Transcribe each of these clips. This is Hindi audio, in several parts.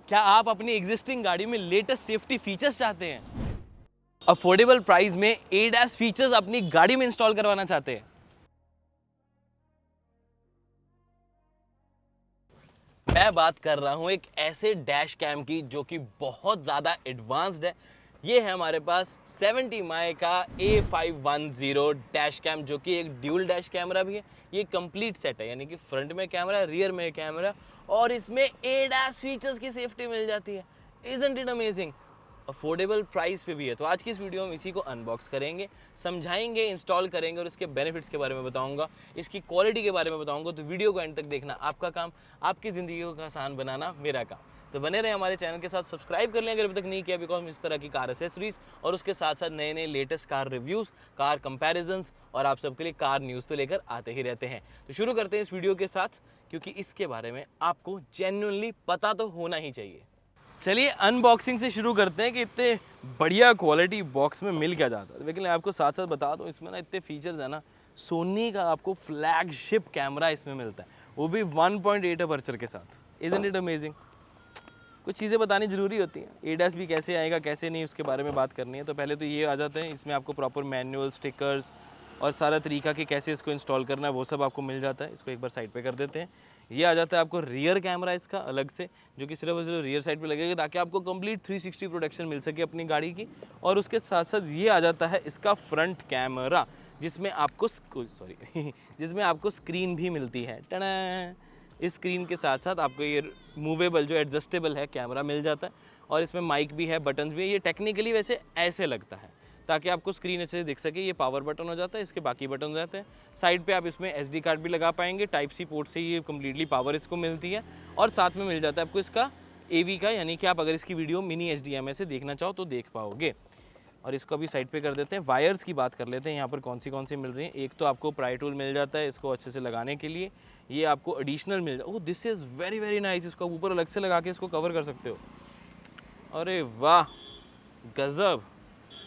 क्या आप अपनी एग्जिस्टिंग गाड़ी में लेटेस्ट सेफ्टी फीचर्स चाहते हैं? अफोर्डेबल प्राइस में ADAS फीचर्स अपनी गाड़ी में इंस्टॉल करवाना चाहते हैं? मैं बात कर रहा हूं एक ऐसे डैश कैम की जो कि बहुत ज़्यादा एडवांस्ड है। ये है हमारे पास 70 माई का A510 डैश कैम, जो कि एक ड्यूल डैश कैमरा भी है। ये कंप्लीट सेट है, यानी कि फ्रंट में कैमरा, रियर में कैमरा, और इसमें ADAS फीचर्स की सेफ्टी मिल जाती है। Isn't it amazing? Affordable price पे भी है। तो आज की इस वीडियो में इसी को अनबॉक्स करेंगे, समझाएंगे, इंस्टॉल करेंगे और इसके बेनिफिट्स के बारे में बताऊंगा, इसकी क्वालिटी के बारे में बताऊंगा। तो वीडियो को एंड तक देखना आपका काम, आपकी ज़िंदगी को आसान बनाना मेरा काम। तो बने रहे हमारे चैनल के साथ, सब्सक्राइब कर लें अगर अभी तक नहीं किया, बिकॉज इस तरह की कार एसेसरीज और उसके साथ साथ नए नए latest car reviews, car comparisons और आप सबके लिए कार न्यूज़ तो लेकर आते ही रहते हैं। तो शुरू करते हैं इस वीडियो के साथ, क्योंकि इसके बारे में आपको जेन्युइनली पता तो होना ही चाहिए। चलिए अनबॉक्सिंग से शुरू करते हैं कि इतने बढ़िया क्वालिटी बॉक्स में मिल क्या जाता है। लेकिन आपको साथ साथ बता दूं, इसमें ना इतने फीचर्स है ना। सोनी का आपको फ्लैगशिप कैमरा इसमें मिलता है, वो भी 1.8 अपर्चर के साथ। Isn't it amazing? कुछ चीज़ें बतानी ज़रूरी होती हैं। ADAS भी कैसे आएगा कैसे नहीं, उसके बारे में बात करनी है। तो पहले तो ये आ जाते हैं, इसमें आपको प्रॉपर मैनुअल, स्टिकर्स और सारा तरीका कि कैसे इसको इंस्टॉल करना है वो सब आपको मिल जाता है। इसको एक बार साइड पे कर देते हैं। ये आ जाता है आपको रियर कैमरा इसका अलग से, जो कि सिर्फ और सिर्फ रियर साइड पे लगेगा, ताकि आपको कंप्लीट 360 प्रोटेक्शन मिल सके अपनी गाड़ी की। और उसके साथ साथ ये आ जाता है इसका फ्रंट कैमरा, जिसमें आपको जिसमें आपको स्क्रीन भी मिलती है। टना! इस स्क्रीन के साथ साथ आपको ये मूवेबल जो एडजस्टेबल है कैमरा मिल जाता है, और इसमें माइक भी है, बटन्स भी है। ये टेक्निकली वैसे ऐसे लगता है ताकि आपको स्क्रीन अच्छे से दिख सके। ये पावर बटन हो जाता है, इसके बाकी बटन हो जाते हैं। साइड पे आप इसमें SD कार्ड भी लगा पाएंगे, टाइप C पोर्ट से ये कम्प्लीटली पावर इसको मिलती है। और साथ में मिल जाता है आपको इसका AV का, यानी कि आप अगर इसकी वीडियो मिनी HDMI से देखना चाहो तो देख पाओगे। और इसको अभी साइड पे कर देते हैं। वायर्स की बात कर लेते हैं, यहाँ पर कौन सी मिल रही है। एक तो आपको प्राई टूल मिल जाता है इसको अच्छे से लगाने के लिए। ये आपको एडिशनल मिल जाता है। Oh, this is very very nice. इसको ऊपर अलग से लगा के इसको कवर कर सकते हो। अरे वाह, गजब!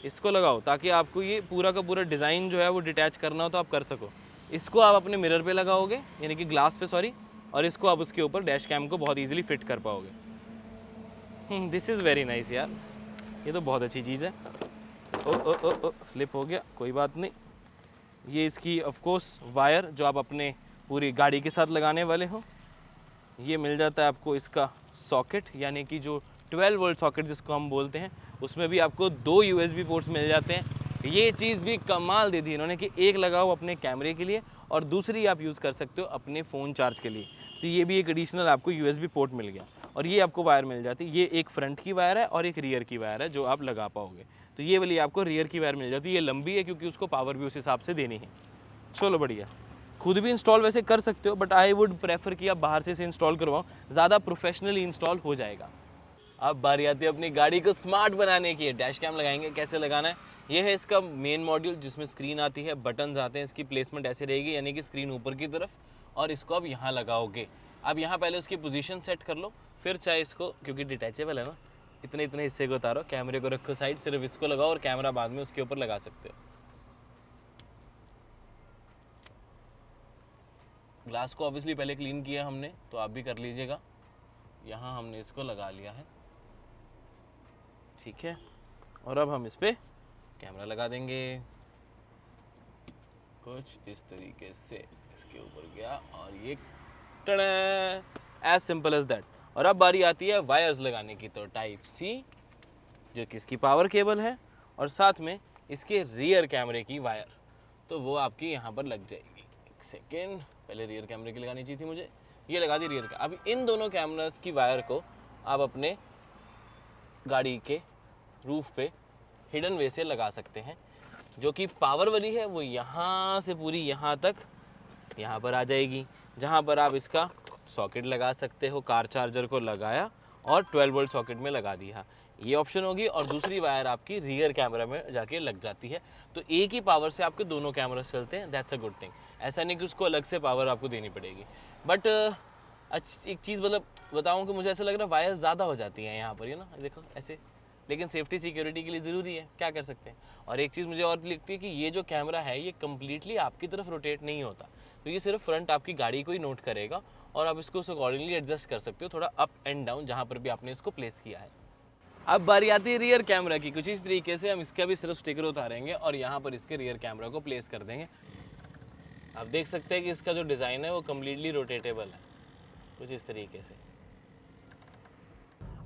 इसको लगाओ ताकि आपको ये पूरा का पूरा डिज़ाइन जो है वो डिटैच करना हो तो आप कर सको। इसको आप अपने मिरर पे लगाओगे, यानी कि ग्लास पे, सॉरी, और इसको आप उसके ऊपर डैश कैम को बहुत ईजिली फिट कर पाओगे। दिस इज़ वेरी नाइस यार, ये तो बहुत अच्छी चीज़ है। ओ ओ ओ ओ, स्लिप हो गया, कोई बात नहीं। ये इसकी ऑफ कोर्स वायर जो आप अपने पूरी गाड़ी के साथ लगाने वाले हो। ये मिल जाता है आपको इसका सॉकेट, यानी कि जो 12 वोल्ट सॉकेट जिसको हम बोलते हैं, उसमें भी आपको 2 USB पोर्ट्स मिल जाते हैं। ये चीज़ भी कमाल दे दी इन्होंने कि एक लगाओ अपने कैमरे के लिए और दूसरी आप यूज़ कर सकते हो अपने फ़ोन चार्ज के लिए। तो ये भी एक एडिशनल आपको USB पोर्ट मिल गया। और ये आपको वायर मिल जाती है। ये एक फ्रंट की वायर है और एक रियर की वायर है जो आप लगा पाओगे। तो ये वाली आपको रियर की वायर मिल जाती है। ये लंबी है क्योंकि उसको पावर भी उस हिसाब से देनी है। चलो बढ़िया। खुद भी इंस्टॉल वैसे कर सकते हो, बट आई वुड प्रेफर कि आप बाहर से इसे इंस्टॉल करवाओ, ज़्यादा प्रोफेशनली इंस्टॉल हो जाएगा। अब बारी आती है अपनी गाड़ी को स्मार्ट बनाने की। डैश कैम लगाएंगे, कैसे लगाना है। ये है इसका मेन मॉड्यूल, जिसमें स्क्रीन आती है, बटन्स आते हैं। इसकी प्लेसमेंट ऐसे रहेगी, यानी कि स्क्रीन ऊपर की तरफ, और इसको अब यहाँ लगाओगे। अब यहाँ पहले उसकी पोजीशन सेट कर लो, फिर चाहे इसको, क्योंकि डिटैचेबल है ना, इतने इतने हिस्से को उतारो, कैमरे को रखो साइड, सिर्फ इसको लगाओ और कैमरा बाद में उसके ऊपर लगा सकते हो। ग्लास को ऑब्वियसली पहले क्लीन किया हमने, तो आप भी कर लीजिएगा। यहाँ हमने इसको लगा लिया है, ठीक है। और अब हम इस पर कैमरा लगा देंगे कुछ इस तरीके से। इसके ऊपर गया और ये एज सिंपल एज दैट। और अब बारी आती है वायर्स लगाने की। तो टाइप C, जो कि इसकी पावर केबल है, और साथ में इसके रियर कैमरे की वायर, तो वो आपकी यहाँ पर लग जाएगी। एक सेकेंड, पहले रियर कैमरे की लगानी चाहिए थी मुझे। ये लगा दी रियर का। अब इन दोनों कैमरास की वायर को आप अपने गाड़ी के रूफ पे हिडन वे से लगा सकते हैं। जो कि पावर वाली है वो यहाँ से पूरी यहाँ तक यहाँ पर आ जाएगी, जहाँ पर आप इसका सॉकेट लगा सकते हो। कार चार्जर को लगाया और 12 वोल्ट सॉकेट में लगा दिया, ये ऑप्शन होगी। और दूसरी वायर आपकी रियर कैमरा में जाके लग जाती है। तो एक ही पावर से आपके दोनों कैमरा चलते हैं। That's a good thing. ऐसा नहीं कि उसको अलग से पावर आपको देनी पड़ेगी। बट एक चीज़ मतलब बताऊँ कि मुझे ऐसा लग रहा है वायर ज़्यादा हो जाती हैं यहाँ पर, ये ना, देखो ऐसे। लेकिन सेफ्टी सिक्योरिटी के लिए ज़रूरी है, क्या कर सकते हैं। और एक चीज़ मुझे और लगती है कि ये जो कैमरा है ये कम्प्लीटली आपकी तरफ रोटेट नहीं होता। तो ये सिर्फ फ्रंट आपकी गाड़ी को ही नोट करेगा और आप इसको उस अकॉर्डिंगली एडजस्ट कर सकते हो, थोड़ा अप एंड डाउन जहाँ पर भी आपने इसको प्लेस किया है। अब बारी आती है रियर कैमरा की। कुछ इस तरीके से हम इसका भी सिर्फ स्टिकर उतारेंगे और यहाँ पर इसके रियर कैमरा को प्लेस कर देंगे। आप देख सकते हैं कि इसका जो डिज़ाइन है वो कम्प्लीटली रोटेटेबल है, कुछ इस तरीके से।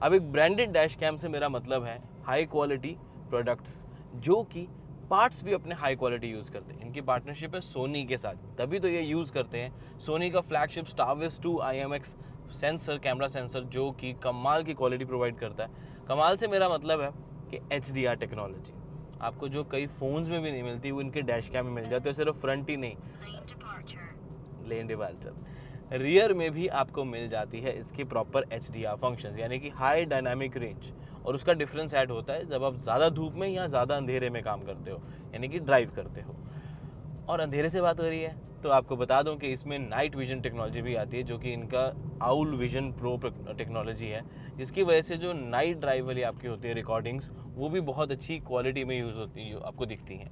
अब एक ब्रांडेड डैश कैम से मेरा मतलब है हाई क्वालिटी प्रोडक्ट्स, जो कि पार्ट्स भी अपने हाई क्वालिटी यूज़ करते हैं। इनकी पार्टनरशिप है सोनी के साथ, तभी तो ये यूज़ करते हैं। सोनी का flagship Starvis 2 IMX sensor, camera sensor, जो कि कमाल की क्वालिटी प्रोवाइड करता है। कमाल से मेरा मतलब है कि HDR टेक्नोलॉजी आपको जो कई फ़ोन्स में भी नहीं मिलती, वो इनके डैश कैम में मिल जाती है। सिर्फ फ्रंट ही नहीं, लेन डिपार्चर, रियर में भी आपको मिल जाती है इसकी प्रॉपर HDR फंक्शंस, यानी कि हाई डायनामिक रेंज। और उसका डिफरेंस ऐड होता है जब आप ज़्यादा धूप में या ज़्यादा अंधेरे में काम करते हो, यानी कि ड्राइव करते हो। और अंधेरे से बात हो रही है तो आपको बता दूं कि इसमें नाइट विजन टेक्नोलॉजी भी आती है, जो कि इनका आउल विजन प्रो टेक्नोलॉजी है, जिसकी वजह से जो नाइट ड्राइव वाली आपकी होती है रिकॉर्डिंग्स, वो भी बहुत अच्छी क्वालिटी में यूज़ होती है, आपको दिखती हैं।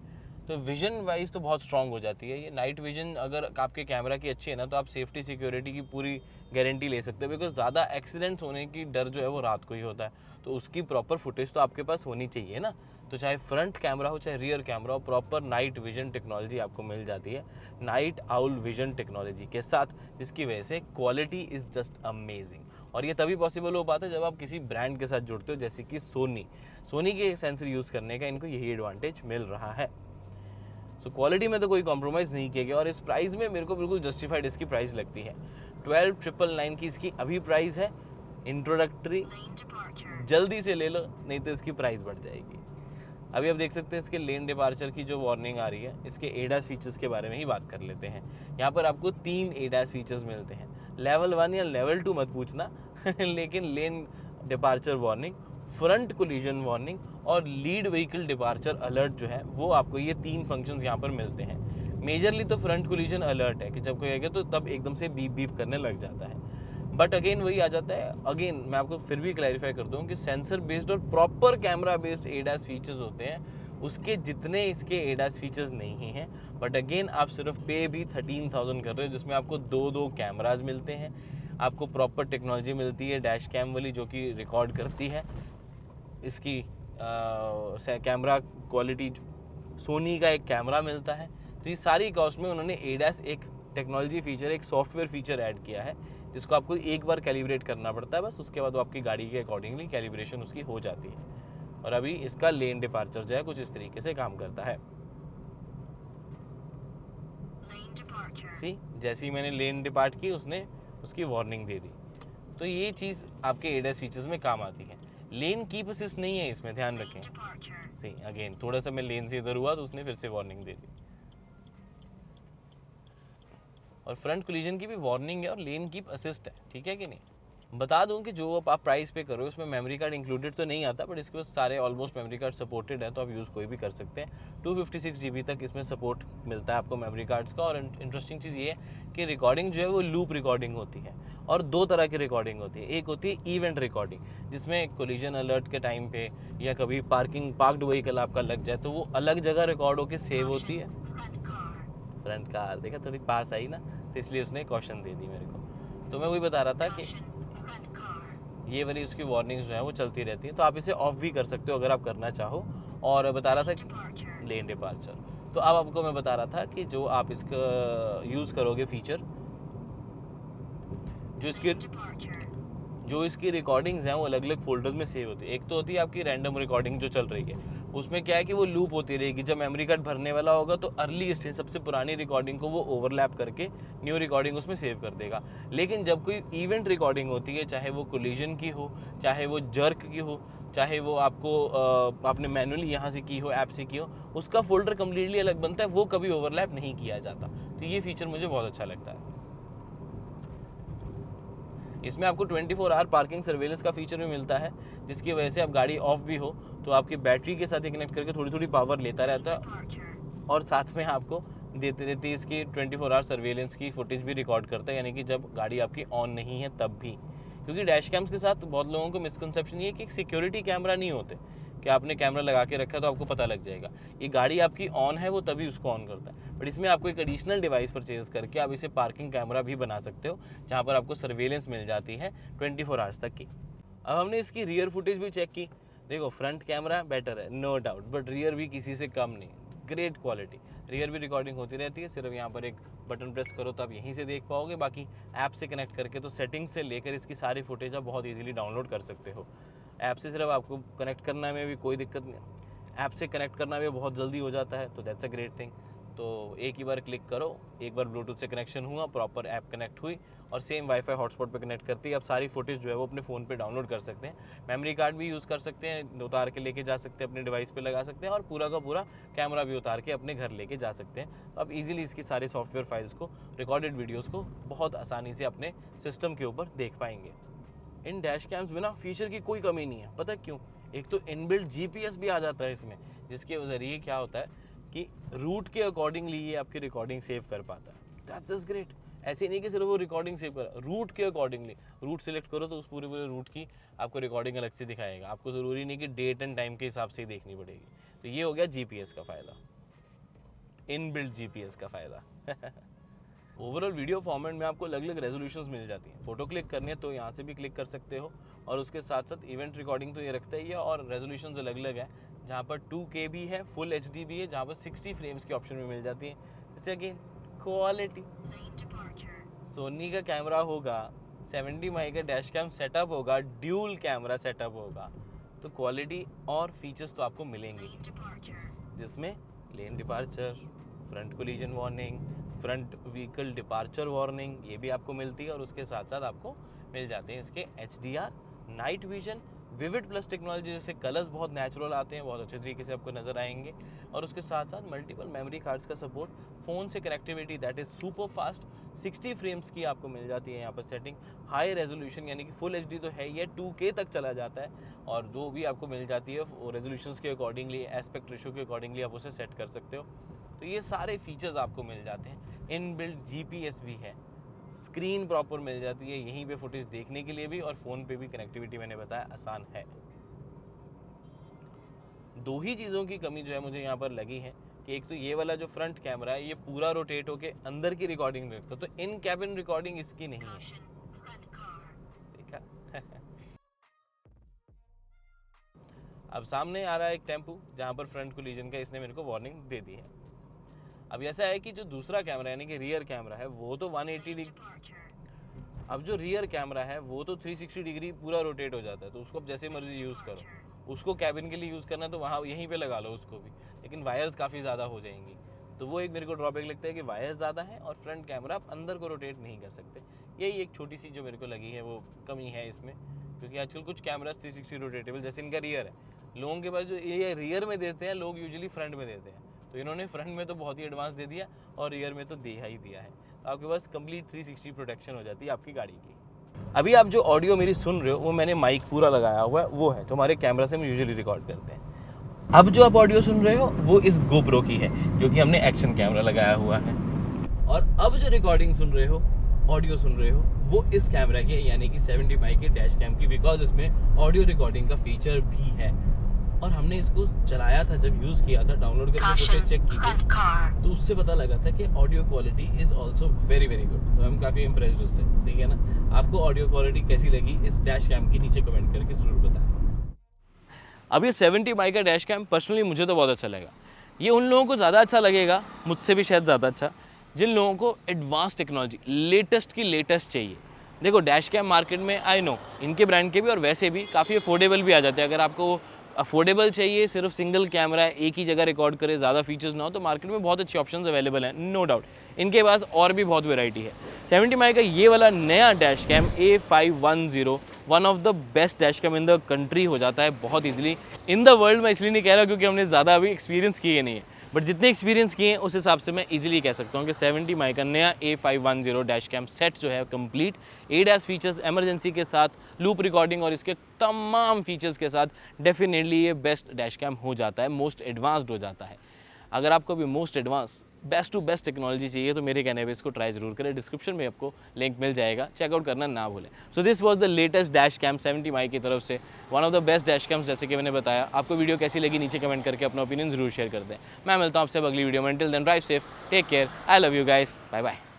तो विजन वाइज तो बहुत स्ट्रांग हो जाती है ये नाइट विजन। अगर आपके कैमरा की अच्छी है ना, तो आप सेफ्टी सिक्योरिटी की पूरी गारंटी ले सकते हो, बिकॉज ज़्यादा एक्सीडेंट्स होने की डर जो है वो रात को ही होता है। तो उसकी प्रॉपर फुटेज तो आपके पास होनी चाहिए ना। तो चाहे फ्रंट कैमरा हो चाहे रियर कैमरा हो, प्रॉपर नाइट विजन टेक्नोलॉजी आपको मिल जाती है, नाइट आउल विजन टेक्नोलॉजी के साथ, जिसकी वजह से क्वालिटी इज़ जस्ट अमेजिंग। और ये तभी पॉसिबल हो पाता है जब आप किसी ब्रांड के साथ जुड़ते हो, जैसे कि सोनी के सेंसर यूज़ करने का इनको यही एडवांटेज मिल रहा है। सो क्वालिटी में तो कोई कॉम्प्रोमाइज़ नहीं किया गया, और इस प्राइस में मेरे को बिल्कुल जस्टिफाइड इसकी प्राइस लगती है। 12,999 की इसकी अभी प्राइस है, इंट्रोडक्टरी, जल्दी से ले लो नहीं तो इसकी प्राइस बढ़ जाएगी। अभी आप देख सकते हैं इसके लेन डिपार्चर की जो वार्निंग आ रही है, इसके एडास फीचर्स के बारे में ही बात कर लेते हैं। यहाँ पर आपको 3 एडास फीचर्स मिलते हैं। लेवल 1 या लेवल 2 मत पूछना लेकिन lane departure warning, front collision warning और लीड व्हीकल डिपार्चर अलर्ट जो है, वो आपको ये 3 फंक्शंस यहाँ पर मिलते हैं। मेजरली तो फ्रंट कोलिजन अलर्ट है कि जब कोई आएगा तो तब एकदम से बीप बीप करने लग जाता है। बट अगेन वही आ जाता है, अगेन मैं आपको फिर भी क्लैरिफाई कर दूँ कि सेंसर बेस्ड और proper camera based ADAS features होते हैं, उसके जितने इसके एडास फीचर्स नहीं हैं। बट अगेन आप सिर्फ पे भी 13,000 कर रहे हो, जिसमें आपको 2 कैमराज मिलते हैं, आपको प्रॉपर टेक्नोलॉजी मिलती है डैश कैम वाली, जो कि रिकॉर्ड करती है। इसकी कैमरा क्वालिटी, सोनी का एक कैमरा मिलता है। तो ये सारी कॉस्ट में उन्होंने एडास एक टेक्नोलॉजी फीचर, एक सॉफ्टवेयर फीचर ऐड किया है, जिसको आपको एक बार कैलिब्रेट करना पड़ता है बस, उसके बाद वो आपकी गाड़ी के अकॉर्डिंगली कैलिब्रेशन उसकी हो जाती है। और अभी इसका लेन डिपार्चर जो है कुछ इस तरीके से काम करता है। सी, जैसे ही मैंने लेन डिपार्ट की उसने उसकी वार्निंग दे दी। तो ये चीज़ आपके एडास फीचर्स में काम आती है। लेन कीप असिस्ट नहीं है इसमें, ध्यान रखें। सी अगेन थोड़ा सा मैं लेन से इधर हुआ तो उसने फिर से वार्निंग दे दी। और फ्रंट कोलिजन की भी वार्निंग है और लेन कीप असिस्ट है, ठीक है कि नहीं। बता दूं कि जो आप प्राइस पे करो उसमें मेमोरी कार्ड इंक्लूडेड तो नहीं आता, बट इसके पास सारे ऑलमोस्ट मेमोरी कार्ड सपोर्टेड है, तो आप यूज़ कोई भी कर सकते हैं। 256 GB तक इसमें सपोर्ट मिलता है आपको मेमोरी कार्ड्स का। और इंटरेस्टिंग चीज़ ये है कि रिकॉर्डिंग जो है वो लूप रिकॉर्डिंग होती है, और 2 तरह की रिकॉर्डिंग होती है। एक होती है इवेंट रिकॉर्डिंग, जिसमें कोलिजन अलर्ट के टाइम पे या कभी पार्क्ड व्हीकल आपका लग जाए तो वो अलग जगह रिकॉर्ड होकर सेव होती है। फ्रंट कार देखा, थोड़ी पास आई ना, तो इसलिए उसने कॉशन दे दी मेरे को। तो मैं वही बता रहा था कि ये वाली उसकी वार्निंग्स जो है वो चलती रहती हैं, तो आप इसे ऑफ भी कर सकते हो अगर आप करना चाहो। और बता रहा था कि लेन डिपार्चर, तो अब आपको मैं बता रहा था कि जो आप इसका यूज़ करोगे फीचर, जो इसकी रिकॉर्डिंग्स हैं वो अलग अलग फोल्डर्स में सेव होती है। एक तो होती है आपकी रैंडम रिकॉर्डिंग जो चल रही है, उसमें क्या है कि वो लूप होती रहेगी। जब मेमोरी कार्ड भरने वाला होगा तो अर्ली स्टेज, सबसे पुरानी रिकॉर्डिंग को वो ओवरलैप करके न्यू रिकॉर्डिंग उसमें सेव कर देगा। लेकिन जब कोई इवेंट रिकॉर्डिंग होती है, चाहे वो कोलिजन की हो, चाहे वो जर्क की हो, चाहे वो आपने मैनुअली यहाँ से की हो, ऐप से की हो, उसका फोल्डर कम्प्लीटली अलग बनता है, वो कभी ओवरलैप नहीं किया जाता। तो ये फीचर मुझे बहुत अच्छा लगता है। इसमें आपको 24 आवर पार्किंग सर्वेलेंस का फीचर भी मिलता है, जिसकी वजह से आप गाड़ी ऑफ भी हो तो आपकी बैटरी के साथ ही कनेक्ट करके थोड़ी थोड़ी पावर लेता रहता है, और साथ में आपको देते रहती है इसकी 24 आवर सर्वेलेंस की फुटेज भी रिकॉर्ड करता है, यानी कि जब गाड़ी आपकी ऑन नहीं है तब भी। क्योंकि डैश कैम्स के साथ बहुत लोगों को मिसकंसेप्शन ये है कि एक सिक्योरिटी कैमरा नहीं होते, कि आपने कैमरा लगा के रखा है तो आपको पता लग जाएगा। ये गाड़ी आपकी ऑन है वो तभी उसको ऑन करता है, बट इसमें आपको एक एडिशनल डिवाइस परचेज करके आप इसे पार्किंग कैमरा भी बना सकते हो, जहाँ पर आपको सर्वेलेंस मिल जाती है 24 आवर्स तक की। अब हमने इसकी रियर फुटेज भी चेक की। देखो फ्रंट कैमरा बेटर है नो डाउट, बट रियर भी किसी से कम नहीं, ग्रेट क्वालिटी। रियर भी रिकॉर्डिंग होती रहती है, सिर्फ यहाँ पर एक बटन प्रेस करो तो आप यहीं से देख पाओगे। बाकी ऐप से कनेक्ट करके तो सेटिंग से लेकर इसकी सारी फुटेज आप बहुत इजीली डाउनलोड कर सकते हो। ऐप से सिर्फ आपको कनेक्ट करने में भी कोई दिक्कत नहीं, ऐप से कनेक्ट करना भी बहुत जल्दी हो जाता है, तो दैट्स अ ग्रेट थिंग। तो एक ही बार क्लिक करो, एक बार ब्लूटूथ से कनेक्शन हुआ, प्रॉपर ऐप कनेक्ट हुई और सेम वाईफाई हॉटस्पॉट पे कनेक्ट करती है। आप सारी फुटेज जो है वो अपने फ़ोन पे डाउनलोड कर सकते हैं। मेमोरी कार्ड भी यूज़ कर सकते हैं, उतार के लेके जा सकते हैं, अपने डिवाइस पे लगा सकते हैं और पूरा का पूरा कैमरा भी उतार के अपने घर लेके जा सकते हैं। तो आप इजीली इसकी सारी सॉफ्टवेयर फाइल्स को, रिकॉर्डेड वीडियोज़ को बहुत आसानी से अपने सिस्टम के ऊपर देख पाएंगे। इन डैश कैम्स में ना फीचर की कोई कमी नहीं है, पता क्यों? एक तो इनबिल्ट जीपीएस भी आ जाता है इसमें, जिसके ज़रिए क्या होता है कि रूट के अकॉर्डिंगली ये आपकी रिकॉर्डिंग सेव कर पाता है। That's just great. ऐसे नहीं कि सिर्फ वो रिकॉर्डिंग सेव कर, रूट के अकॉर्डिंगली रूट सिलेक्ट करो तो उस पूरे रूट की आपको रिकॉर्डिंग अलग से दिखाएगा। आपको ज़रूरी नहीं कि डेट एंड टाइम के हिसाब से ही देखनी पड़ेगी। तो ये हो गया जीपीएस का फ़ायदा, इनबिल्ट जीपीएस का फ़ायदा। ओवरऑल वीडियो फॉर्मेट में आपको अलग अलग रेजोल्यूशंस मिल जाती हैं। फ़ोटो क्लिक करनी है तो यहाँ से भी क्लिक कर सकते हो, और उसके साथ साथ इवेंट रिकॉर्डिंग तो ये रखता ही है, और रेजोल्यूशंस अलग अलग है, जहाँ पर 2K भी है, फुल HD भी है, जहाँ पर 60 फ्रेम्स की ऑप्शन में मिल जाती है। जैसे अगेन क्वालिटी, सोनी का कैमरा होगा, 70 माई का डैश कैम सेटअप होगा, ड्यूल कैमरा सेटअप होगा, तो क्वालिटी और फीचर्स तो आपको मिलेंगे, जिसमें lane departure, front collision warning, front vehicle departure warning, ये भी आपको मिलती है। और उसके साथ साथ आपको मिल जाते हैं इसके HDR, night vision, vivid plus technology, जैसे कलर्स बहुत नेचुरल आते हैं, बहुत अच्छे तरीके से आपको नज़र आएंगे। और उसके साथ साथ मल्टीपल मेमोरी कार्ड्स का सपोर्ट, फ़ोन से connectivity that is super fast, 60 frames की आपको मिल जाती है यहाँ पर सेटिंग, हाई रेजोल्यूशन यानी कि फुल HD तो है, ये 2K तक चला जाता है, और जो भी आपको मिल जाती है वो रेजोल्यूशंस के अकॉर्डिंगली, एस्पेक्ट रेशो के अकॉर्डिंगली आप उसे सेट कर सकते हो। तो ये सारे फीचर्स आपको मिल जाते हैं। इनबिल्ट जीपीएस भी है, स्क्रीन प्रॉपर मिल जाती है यहीं पे फुटेज देखने के लिए भी, और फ़ोन पे भी कनेक्टिविटी मैंने बताया आसान है। दो ही चीज़ों की कमी जो है मुझे यहाँ पर लगी है कि एक तो ये वाला जो फ्रंट कैमरा है ये पूरा रोटेट होके अंदर की रिकॉर्डिंग रखता है, तो इन कैबिन रिकॉर्डिंग इसकी नहीं है। देखा? अब सामने आ रहा है एक टेम्पू जहाँ पर फ्रंट कोलिजन का इसने मेरे को वार्निंग दे दी है। अब ऐसा है कि जो दूसरा कैमरा यानी कि रियर कैमरा है वो तो 180 डिग्री, अब जो रियर कैमरा है वो तो 360 डिग्री पूरा रोटेट हो जाता है, तो उसको अब जैसे मर्जी यूज़ करो। उसको कैबिन के लिए यूज़ करना तो वहाँ यहीं पे लगा लो उसको भी, लेकिन वायर्स काफ़ी ज़्यादा हो जाएंगी, तो वो एक मेरे को ड्रॉबैक लगता है कि वायर्स ज़्यादा है और फ्रंट कैमरा आप अंदर को रोटेट नहीं कर सकते। यही एक छोटी सी जो मेरे को लगी है वो कमी है इसमें, क्योंकि आजकल कुछ कैमराज 360 रोटेटेबल, जैसे इनका रियर है, लोगों के पास जो ये रियर में देते हैं लोग यूजुअली फ्रंट में देते हैं, तो इन्होंने फ्रंट में तो बहुत ही एडवांस दे दिया और रियर में तो दिया ही दिया है, तो आपके पास कंप्लीट 360 प्रोटेक्शन हो जाती है आपकी गाड़ी की। अभी आप जो ऑडियो मेरी सुन रहे हो वो मैंने माइक पूरा लगाया हुआ है, वो है जो हमारे कैमरा से हम यूजुअली रिकॉर्ड करते हैं। अब जो आप ऑडियो सुन रहे हो वो इस गोप्रो की है, क्योंकि हमने एक्शन कैमरा लगाया हुआ है। और अब जो रिकॉर्डिंग सुन रहे हो, ऑडियो सुन रहे हो, वो इस कैमरा की है, यानी कि 70 माइक के डैश कैम की, बिकॉज इसमें ऑडियो रिकॉर्डिंग का फीचर भी है। और हमने इसको चलाया था, जब यूज़ किया था, डाउनलोड करके फुटेज चेक की थी, तो उससे पता लगा था कि audio quality is also very very good, तो हम काफ़ी इम्प्रेस्ड उससे। सही है ना? आपको ऑडियो क्वालिटी कैसी लगी इस डैश कैम की नीचे कमेंट करके ज़रूर बताएं। अब ये 70 माइक का डैश कैम पर्सनली मुझे तो बहुत अच्छा लगा। ये उन लोगों को ज़्यादा अच्छा लगेगा, मुझसे भी शायद ज़्यादा अच्छा, जिन लोगों को एडवांस टेक्नोलॉजी, लेटेस्ट की लेटेस्ट चाहिए। देखो डैश कैम मार्केट में आई नो इनके ब्रांड के भी और वैसे भी काफ़ी अफोर्डेबल भी आ जाते हैं। अगर आपको अफोर्डेबल चाहिए, सिर्फ सिंगल कैमरा है, एक ही जगह रिकॉर्ड करे, ज़्यादा फीचर्स ना हो, तो मार्केट में बहुत अच्छे ऑप्शंस अवेलेबल हैं, नो डाउट। इनके पास और भी बहुत वैरायटी है। 70 माइक का ये वाला नया dash cam A510 one of the best dash cam in the country हो जाता है बहुत ईजिली। इन द वर्ल्ड मैं इसलिए नहीं कह रहा क्योंकि हमने ज़्यादा अभी एक्सपीरियंस किए नहीं है, बट जितने एक्सपीरियंस किए हैं उस हिसाब से मैं इजीली कह सकता हूँ कि 70 माइक का नया A510 डैश कैम सेट जो है कंप्लीट ADAS फीचर्स, एमरजेंसी के साथ, लूप रिकॉर्डिंग और इसके तमाम फीचर्स के साथ डेफिनेटली ये बेस्ट डैश कैम हो जाता है, मोस्ट एडवांस्ड हो जाता है। अगर आपको भी most advance best to best technology चाहिए तो मेरे कहने पे इसको ट्राई ज़रूर करें। डिस्क्रिप्शन में आपको लिंक मिल जाएगा, चेकआउट करना ना भूलें। So this was the latest dash cam 70 माई की तरफ से, one of the best dash cams जैसे कि मैंने बताया। आपको वीडियो कैसी लगी नीचे कमेंट करके अपना ओपिनियन ज़रूर शेयर कर दें। मैं मिलता हूँ आपसे अगली वीडियो में। Till then drive safe, take care, I love you guys, bye bye.